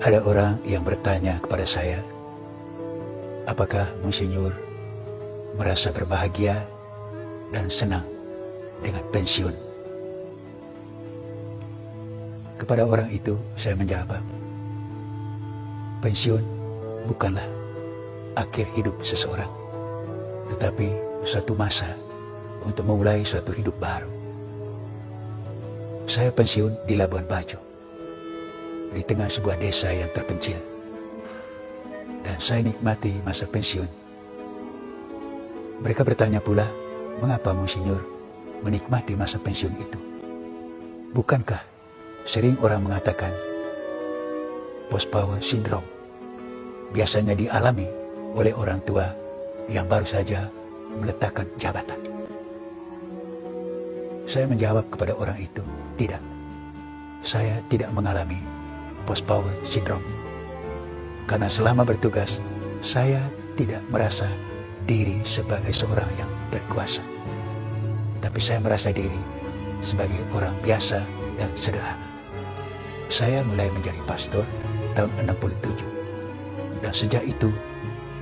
Ada orang yang bertanya kepada saya, apakah Monsinyur merasa berbahagia dan senang dengan pensiun? Kepada orang itu saya menjawab, pensiun bukanlah akhir hidup seseorang, tetapi suatu masa untuk memulai suatu hidup baru. Saya pensiun di Labuan Bajo, di tengah sebuah desa yang terpencil, dan saya nikmati masa pensiun. Mereka bertanya pula, mengapa Monsinyur menikmati masa pensiun itu? Bukankah sering orang mengatakan post-power syndrome biasanya dialami oleh orang tua yang baru saja meletakkan jabatan? Saya menjawab kepada orang itu, tidak, saya tidak mengalami post-power syndrome. Karena selama bertugas, saya tidak merasa diri sebagai seorang yang berkuasa. Tapi saya merasa diri sebagai orang biasa dan sederhana. Saya mulai menjadi pastor tahun 67. Dan sejak itu,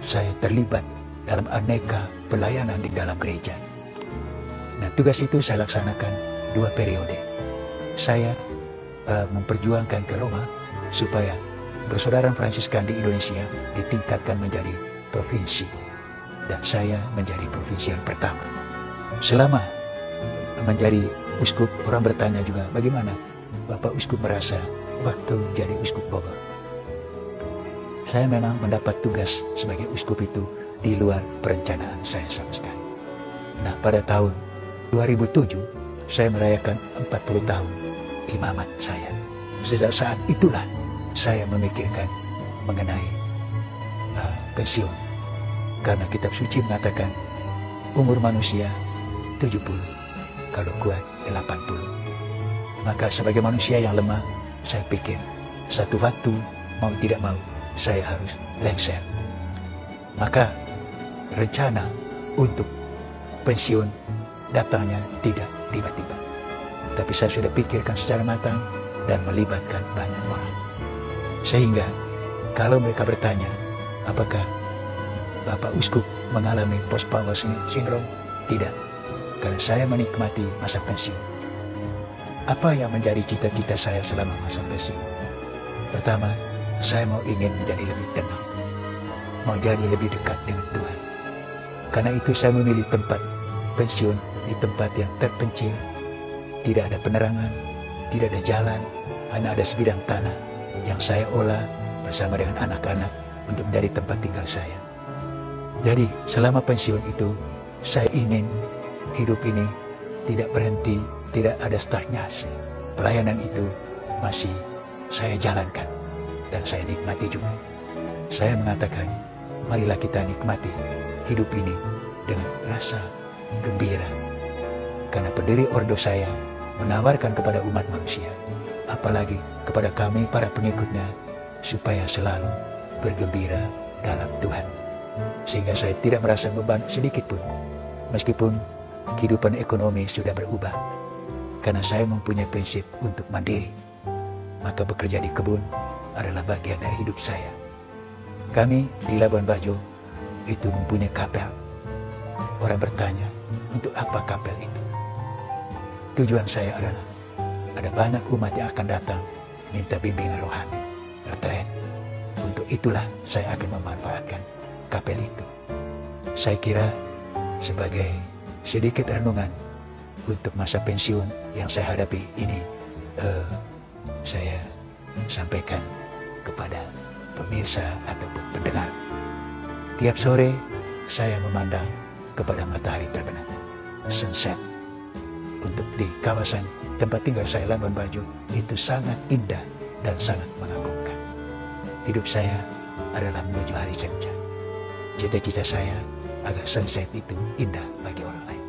saya terlibat dalam aneka pelayanan di dalam gereja. Nah, tugas itu saya laksanakan 2 periode. Saya memperjuangkan ke Roma supaya persaudaraan Fransiskan di Indonesia ditingkatkan menjadi provinsi, dan saya menjadi provinsi yang pertama. Selama menjadi uskup, orang bertanya juga, bagaimana Bapak Uskup merasa waktu jadi Uskup Bogor? Saya memang mendapat tugas sebagai uskup itu di luar perencanaan saya sama sekali. Nah, pada tahun 2007 saya merayakan 40 tahun imamat saya. Sejak saat itulah saya memikirkan mengenai pensiun. Karena kitab suci mengatakan umur manusia 70, kalau kuat 80. Maka sebagai manusia yang lemah, saya pikir satu waktu mau tidak mau saya harus lengser. Maka rencana untuk pensiun datangnya tidak tiba-tiba, tapi saya sudah pikirkan secara matang dan melibatkan banyak orang. Sehingga kalau mereka bertanya, apakah Bapak Uskup mengalami post-power syndrome? Tidak, karena saya menikmati masa pensiun. Apa yang menjadi cita-cita saya selama masa pensiun? Pertama, saya ingin menjadi lebih tenang, mau jadi lebih dekat dengan Tuhan. Karena itu saya memilih tempat pensiun di tempat yang terpencil, tidak ada penerangan, tidak ada jalan, hanya ada sebidang tanah yang saya olah bersama dengan anak-anak untuk menjadi tempat tinggal saya. Jadi selama pensiun itu, saya ingin hidup ini tidak berhenti, tidak ada stagnasi. Pelayanan itu masih saya jalankan dan saya nikmati juga. Saya mengatakan, marilah kita nikmati hidup ini dengan rasa gembira. Karena pendiri ordo saya menawarkan kepada umat manusia, apalagi kepada kami para pengikutnya, supaya selalu bergembira dalam Tuhan. Sehingga saya tidak merasa beban sedikit pun, meskipun kehidupan ekonomi sudah berubah. Karena saya mempunyai prinsip untuk mandiri, maka bekerja di kebun adalah bagian dari hidup saya. Kami di Labuan Bajo itu mempunyai kapel. Orang bertanya, untuk apa kapel itu? Tujuan saya adalah ada banyak umat yang akan datang minta bimbingan rohani, retret. Untuk itulah saya akan memanfaatkan kapel itu. Saya kira sebagai sedikit renungan untuk masa pensiun yang saya hadapi ini, saya sampaikan kepada pemirsa ataupun pendengar. Tiap sore saya memandang kepada matahari terbenam, sunset. Untuk di kawasan tempat tinggal saya, Labuan Bajo, itu sangat indah dan sangat mengagumkan. Hidup saya adalah menuju hari senja. Cita-cita saya agar sunset itu indah bagi orang lain.